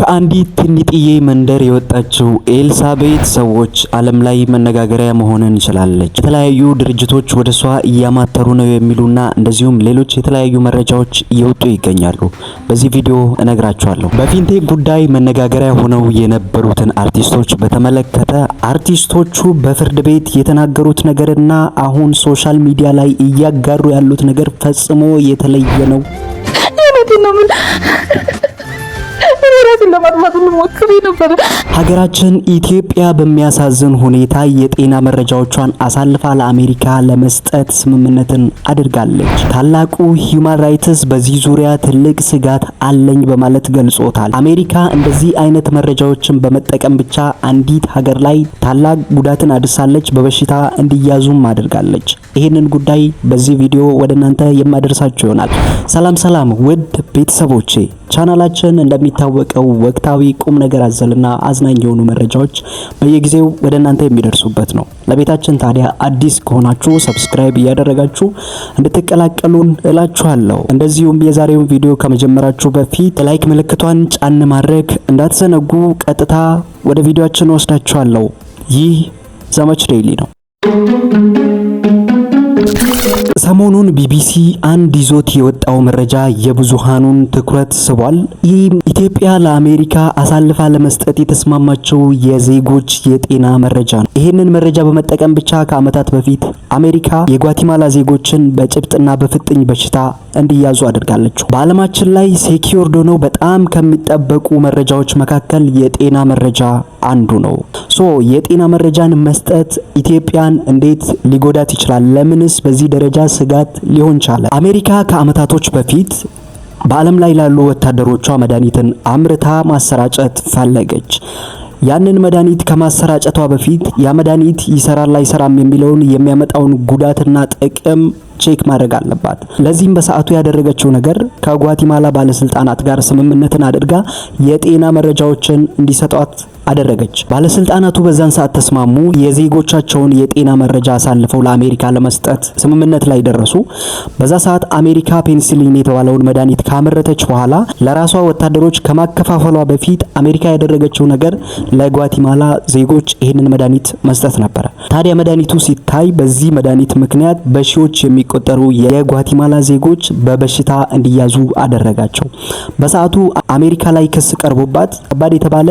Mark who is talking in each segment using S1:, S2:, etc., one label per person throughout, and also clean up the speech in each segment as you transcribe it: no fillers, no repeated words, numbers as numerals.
S1: ከአንዲት ትንጥዬ መንደር የወጣችው ኤልሳቤት ሰዎች ዓለም ላይ መነጋገሪያ መሆንን እንችላለች። የተለያዩ ድርጅቶች ወደሷ እያማተሩ ነው የሚሉና እንደዚሁም ሌሎች የተለያዩ መረጃዎች እየወጡ ይገኛሉ። በዚህ ቪዲዮ እነግራችኋለሁ። በፊንቴክ ጉዳይ መነጋገሪያ ሆነው የነበሩትን አርቲስቶች በተመለከተ አርቲስቶቹ በፍርድ ቤት የተናገሩት ነገርና አሁን ሶሻል ሚዲያ ላይ እያጋሩ ያሉት ነገር ፈጽሞ የተለየ ነው። ሀገራችን ኢትዮጵያ በሚያሳዝን ሁኔታ የጤና መረጃዎቿን አሳልፋ ለአሜሪካ ለመስጠት ስምምነትን አድርጋለች። ታላቁ ሂዩማን ራይትስ በዚህ ዙሪያ ትልቅ ስጋት አለኝ በማለት ገልጾታል። አሜሪካ እንደዚህ አይነት መረጃዎችን በመጠቀም ብቻ አንዲት ሀገር ላይ ታላቅ ጉዳትን አድርሳለች፣ በበሽታ እንዲያዙም አድርጋለች። ይህንን ጉዳይ በዚህ ቪዲዮ ወደ እናንተ የማደርሳችሁ ይሆናል። ሰላም ውድ ቤተሰቦቼ፣ ቻናላችን እንደሚታወቀው ወቅታዊ ቁም ነገር አዘልና አዝናኝ የሆኑ መረጃዎች በየጊዜው ወደ እናንተ የሚደርሱበት ነው። ለቤታችን ታዲያ አዲስ ከሆናችሁ ሰብስክራይብ እያደረጋችሁ እንድትቀላቀሉን እላችኋለሁ። እንደዚሁም የዛሬውን ቪዲዮ ከመጀመራችሁ በፊት ላይክ ምልክቷን ጫን ማድረግ እንዳትዘነጉ። ቀጥታ ወደ ቪዲዮአችን ወስዳችኋለሁ። ይህ ዘመች ዴይሊ ነው። ሰሞኑን ቢቢሲ አንድ ይዞት የወጣው መረጃ የብዙሃኑን ትኩረት ስቧል። ይህ ኢትዮጵያ ለአሜሪካ አሳልፋ ለመስጠት የተስማማቸው የዜጎች የጤና መረጃ ነው። ይህንን መረጃ በመጠቀም ብቻ ከዓመታት በፊት አሜሪካ የጓቲማላ ዜጎችን በጭብጥና በፍጥኝ በሽታ እንዲያዙ አድርጋለች። በዓለማችን ላይ ሴኪዩርድ ሆነው በጣም ከሚጠበቁ መረጃዎች መካከል የጤና መረጃ አንዱ ነው። የጤና መረጃን መስጠት ኢትዮጵያን እንዴት ሊጎዳት ይችላል? ለምንስ በዚህ ደረጃ ስጋት ሊሆን ቻለ? አሜሪካ ከዓመታቶች በፊት በዓለም ላይ ላሉ ወታደሮቿ መድኃኒትን አምርታ ማሰራጨት ፈለገች። ያንን መድኃኒት ከማሰራጨቷ በፊት ያ መድኃኒት ይሰራል አይሰራም የሚለውን የሚያመጣውን ጉዳትና ጥቅም ቼክ ማድረግ አለባት። ለዚህም በሰዓቱ ያደረገችው ነገር ከጓቲማላ ባለስልጣናት ጋር ስምምነትን አድርጋ የጤና መረጃዎችን እንዲሰጧት አደረገች። ባለስልጣናቱ በዛን ሰዓት ተስማሙ። የዜጎቻቸውን የጤና መረጃ አሳልፈው ለአሜሪካ ለመስጠት ስምምነት ላይ ደረሱ። በዛ ሰዓት አሜሪካ ፔኒሲሊን የተባለውን መድኃኒት ካመረተች በኋላ ለራሷ ወታደሮች ከማከፋፈሏ በፊት አሜሪካ ያደረገችው ነገር ለጓቲማላ ዜጎች ይህንን መድኃኒት መስጠት ነበር። ታዲያ መድኃኒቱ ሲታይ በዚህ መድኃኒት ምክንያት በሺዎች የሚቆጠሩ የጓቲማላ ዜጎች በበሽታ እንዲያዙ አደረጋቸው። በሰዓቱ አሜሪካ ላይ ክስ ቀርቦባት ከባድ የተባለ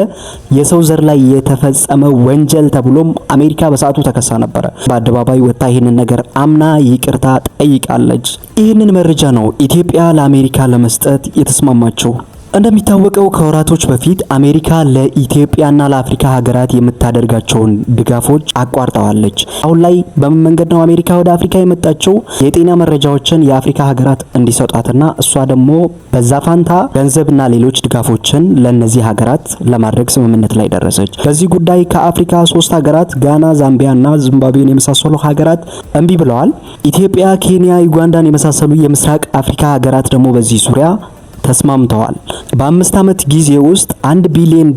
S1: የሰው ዘር ላይ የተፈጸመ ወንጀል ተብሎም አሜሪካ በሰዓቱ ተከሳ ነበር። በአደባባይ ወጣ ይህንን ነገር አምና ይቅርታ ጠይቃለች። ይህንን መረጃ ነው ኢትዮጵያ ለአሜሪካ ለመስጠት የተስማማቸው። እንደሚታወቀው ከወራቶች በፊት አሜሪካ ለኢትዮጵያና ለአፍሪካ ሀገራት የምታደርጋቸውን ድጋፎች አቋርጣዋለች። አሁን ላይ በምን መንገድ ነው አሜሪካ ወደ አፍሪካ የመጣቸው? የጤና መረጃዎችን የአፍሪካ ሀገራት እንዲሰጧትና እሷ ደግሞ በዛ ፋንታ ገንዘብና ሌሎች ድጋፎችን ለነዚህ ሀገራት ለማድረግ ስምምነት ላይ ደረሰች። በዚህ ጉዳይ ከአፍሪካ 3 ሀገራት ጋና፣ ዛምቢያና ዚምባብዌን የመሳሰሉ ሀገራት እምቢ ብለዋል። ኢትዮጵያ፣ ኬንያ፣ ዩጋንዳን የመሳሰሉ የምስራቅ አፍሪካ ሀገራት ደግሞ በዚህ ዙሪያ ተስማምተዋል። በ5 ዓመት ጊዜ ውስጥ $1 ቢሊዮን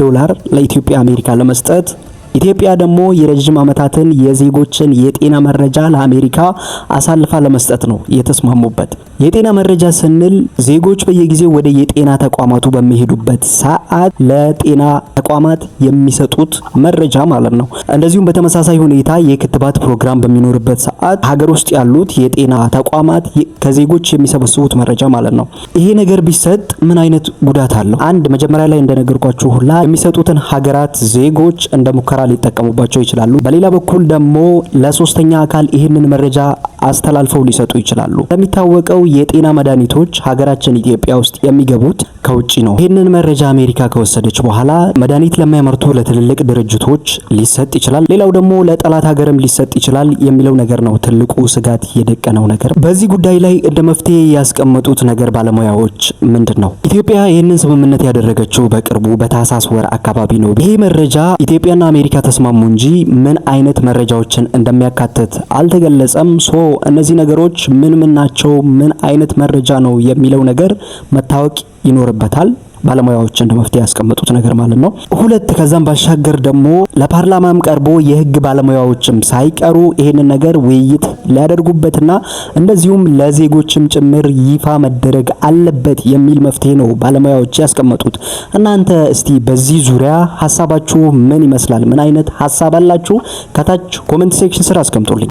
S1: ለኢትዮጵያ አሜሪካ ለመስጠት፣ ኢትዮጵያ ደግሞ የረጅም ዓመታትን የዜጎችን የጤና መረጃ ለአሜሪካ አሳልፋ ለመስጠት ነው የተስማሙበት። የጤና መረጃ ስንል ዜጎች በየጊዜው ወደ የጤና ተቋማቱ በሚሄዱበት ሰዓት ለጤና ተቋማት የሚሰጡት መረጃ ማለት ነው። እንደዚሁም በተመሳሳይ ሁኔታ የክትባት ፕሮግራም በሚኖርበት ሰዓት ሀገር ውስጥ ያሉት የጤና ተቋማት ከዜጎች የሚሰበስቡት መረጃ ማለት ነው። ይሄ ነገር ቢሰጥ ምን አይነት ጉዳት አለው? አንድ መጀመሪያ ላይ እንደነገርኳችሁ ሁላ የሚሰጡትን ሀገራት ዜጎች እንደ ሙከራ ሊጠቀሙባቸው ይችላሉ። በሌላ በኩል ደግሞ ለሶስተኛ አካል ይህንን መረጃ አስተላልፈው ሊሰጡ ይችላሉ። እንደሚታወቀው የጤና መድኃኒቶች ሀገራችን ኢትዮጵያ ውስጥ የሚገቡት ከውጪ ነው። ይህንን መረጃ አሜሪካ ከወሰደች በኋላ መድኃኒት ለማያመርቱ ለትልልቅ ድርጅቶች ሊሰጥ ይችላል፣ ሌላው ደግሞ ለጠላት ሀገርም ሊሰጥ ይችላል የሚለው ነገር ነው ትልቁ ስጋት የደቀነው ነገር። በዚህ ጉዳይ ላይ እንደ መፍትሄ ያስቀመጡት ነገር ባለሙያዎች ምንድን ነው? ኢትዮጵያ ይህንን ስምምነት ያደረገችው በቅርቡ በታህሳስ ወር አካባቢ ነው። ይሄ መረጃ ኢትዮጵያና አሜሪካ ተስማሙ እንጂ ምን አይነት መረጃዎችን እንደሚያካትት አልተገለጸም። እነዚህ ነገሮች ምን ናቸው? ምን አይነት መረጃ ነው የሚለው ነገር መታወቅ ይኖርበታል። ባለሙያዎች እንደ መፍትሄ ያስቀመጡት ነገር ማለት ነው። ሁለት ከዛም ባሻገር ደግሞ ለፓርላማም ቀርቦ የህግ ባለሙያዎችም ሳይቀሩ ይሄንን ነገር ውይይት ሊያደርጉበትና እንደዚሁም ለዜጎችም ጭምር ይፋ መደረግ አለበት የሚል መፍትሄ ነው ባለሙያዎች ያስቀመጡት። እናንተ እስቲ በዚህ ዙሪያ ሐሳባችሁ ምን ይመስላል? ምን አይነት ሐሳብ አላችሁ? ከታች ኮሜንት ሴክሽን ስር አስቀምጡልኝ።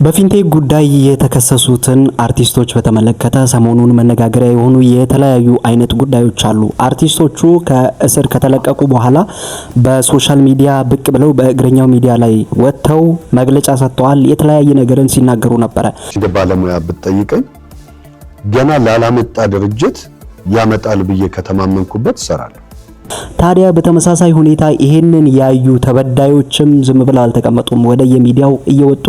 S1: በፊንቴክ ጉዳይ የተከሰሱትን አርቲስቶች በተመለከተ ሰሞኑን መነጋገሪያ የሆኑ የተለያዩ አይነት ጉዳዮች አሉ። አርቲስቶቹ ከእስር ከተለቀቁ በኋላ በሶሻል ሚዲያ ብቅ ብለው በእግረኛው ሚዲያ ላይ ወጥተው መግለጫ ሰጥተዋል። የተለያየ ነገርን ሲናገሩ ነበረ።
S2: ባለሙያ ብትጠይቀኝ ገና ላላመጣ ድርጅት ያመጣል ብዬ ከተማመንኩበት እሰራለሁ።
S1: ታዲያ በተመሳሳይ ሁኔታ ይሄንን ያዩ ተበዳዮችም ዝም ብለው አልተቀመጡም። ወደ የሚዲያው እየወጡ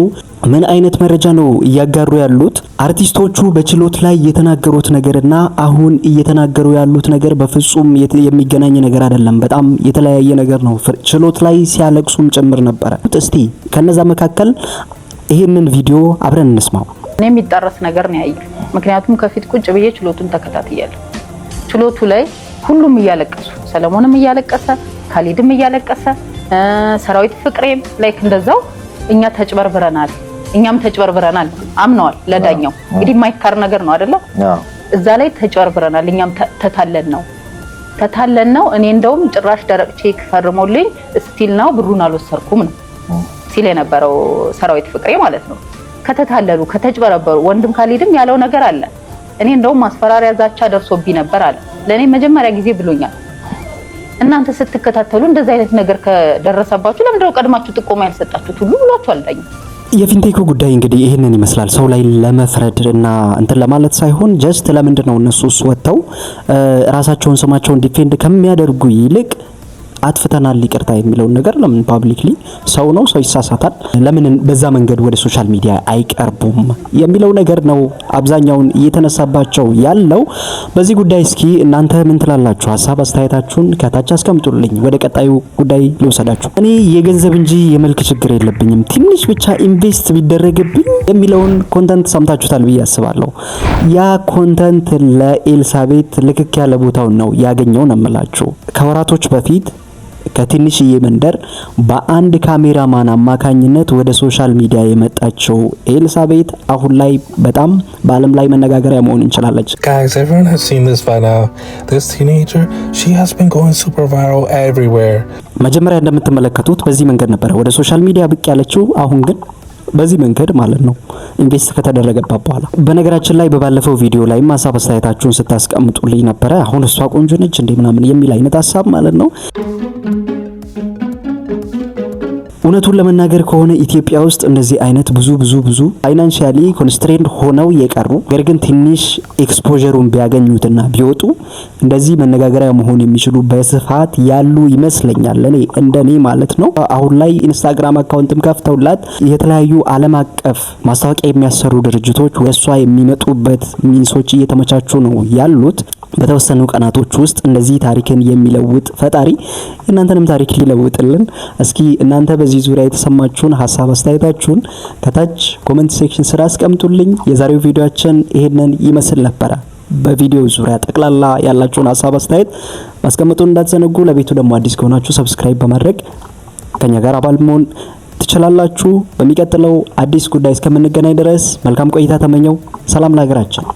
S1: ምን አይነት መረጃ ነው እያጋሩ ያሉት? አርቲስቶቹ በችሎት ላይ የተናገሩት ነገርና አሁን እየተናገሩ ያሉት ነገር በፍጹም የሚገናኝ ነገር አይደለም። በጣም የተለያየ ነገር ነው። ችሎት ላይ ሲያለቅሱም ጭምር ነበረ። እስቲ ከነዛ መካከል ይሄንን ቪዲዮ አብረን እንስማው።
S3: እኔ የሚጣረስ ነገር ነው ያየው። ምክንያቱም ከፊት ቁጭ ብዬ ችሎቱን ተከታትያለሁ። ችሎቱ ላይ ሁሉም እያለቀሱ፣ ሰለሞንም እያለቀሰ፣ ካሊድም እያለቀሰ፣ ሰራዊት ፍቅሬም ላይክ እንደዛው እኛ ተጭበርብረናል፣ እኛም ተጭበርብረናል አምነዋል። ለዳኛው እንግዲህ የማይካር ነገር ነው አይደለ? እዛ ላይ ተጭበርብረናል፣ እኛም ተታለን ነው። እኔ እንደውም ጭራሽ ደረቅ ቼክ ፈርሞልኝ ስቲል ነው ብሩን አልወሰርኩም ነው ሲል የነበረው ሰራዊት ፍቅሬ ማለት ነው። ከተታለሉ ከተጭበረበሩ ወንድም ካሊድም ያለው ነገር አለ። እኔ እንደውም ማስፈራሪያ ዛቻ ደርሶብኝ ነበር አለ። ለኔ መጀመሪያ ጊዜ ብሎኛል። እናንተ ስትከታተሉ እንደዚህ አይነት ነገር ከደረሰባችሁ ለምንድነው ቀድማችሁ ጥቆማ ያልሰጣችሁት ሁሉ ብሏችኋል ዳኛ።
S1: የፊንቴኩ ጉዳይ እንግዲህ ይሄንን ይመስላል። ሰው ላይ ለመፍረድ እና እንትን ለማለት ሳይሆን ጀስት ለምንድነው እነሱስ ወጥተው ራሳቸውን ስማቸውን ዲፌንድ ከሚያደርጉ ይልቅ አጥፍተናል ይቅርታ የሚለውን ነገር ለምን ፓብሊክሊ ሰው ነው ሰው ይሳሳታል፣ ለምን በዛ መንገድ ወደ ሶሻል ሚዲያ አይቀርቡም የሚለው ነገር ነው አብዛኛውን እየተነሳባቸው ያለው። በዚህ ጉዳይ እስኪ እናንተ ምን ትላላችሁ? ሐሳብ አስተያየታችሁን ከታች አስቀምጡልኝ። ወደ ቀጣዩ ጉዳይ ልውሰዳችሁ። እኔ የገንዘብ እንጂ የመልክ ችግር የለብኝም፣ ትንሽ ብቻ ኢንቨስት ቢደረግብኝ የሚለውን ኮንተንት ሰምታችሁታል ብዬ አስባለሁ። ያ ኮንተንት ለኤልሳቤት ልክክ ያለ ቦታውን ነው ያገኘው ነው የምላችሁ። ከወራቶች በፊት ከትንሽዬ መንደር በአንድ ካሜራማን አማካኝነት ወደ ሶሻል ሚዲያ የመጣቸው ኤልሳቤት አሁን ላይ በጣም በዓለም ላይ መነጋገሪያ መሆን እንችላለች።
S4: Guys, everyone has seen this by now. This teenager, she has been going super viral everywhere.
S1: መጀመሪያ እንደምትመለከቱት በዚህ መንገድ ነበር ወደ ሶሻል ሚዲያ ብቅ ያለችው። አሁን ግን በዚህ መንገድ ማለት ነው ኢንቨስት ከተደረገባት በኋላ። በነገራችን ላይ በባለፈው ቪዲዮ ላይ ሐሳብ አስተያየታችሁን ስታስቀምጡልኝ ነበረ። አሁን እሷ ቆንጆ ነች እንዴ ምናምን የሚል አይነት ሐሳብ ማለት ነው። እውነቱን ለመናገር ከሆነ ኢትዮጵያ ውስጥ እንደዚህ አይነት ብዙ ፋይናንሻሊ ኮንስትሬንድ ሆነው የቀሩ ነገር ግን ትንሽ ኤክስፖዠሩን ቢያገኙትና ቢወጡ እንደዚህ መነጋገሪያ መሆን የሚችሉ በስፋት ያሉ ይመስለኛል። እንደኔ ማለት ነው። አሁን ላይ ኢንስታግራም አካውንትም ከፍተውላት የተለያዩ ዓለም አቀፍ ማስታወቂያ የሚያሰሩ ድርጅቶች ወሷ የሚመጡበት ሚንሶች እየተመቻቹ ነው ያሉት። በተወሰኑ ቀናቶች ውስጥ እንደዚህ ታሪክን የሚለውጥ ፈጣሪ እናንተንም ታሪክ ሊለውጥልን። እስኪ እናንተ በዚህ ዙሪያ የተሰማችሁን ሐሳብ አስተያየታችሁን ከታች ኮሜንት ሴክሽን ስራ አስቀምጡልኝ። የዛሬው ቪዲዮአችን ይሄንን ይመስል ነበር። በቪዲዮ ዙሪያ ጠቅላላ ያላችሁን ሐሳብ አስተያየት ማስቀመጡን እንዳትዘነጉ። ለቤቱ ደግሞ አዲስ ከሆናችሁ ሰብስክራይብ በማድረግ ከኛ ጋር አባል መሆን ትችላላችሁ። በሚቀጥለው አዲስ ጉዳይ እስከምንገናኝ ድረስ መልካም ቆይታ ተመኘው። ሰላም ለሀገራችን።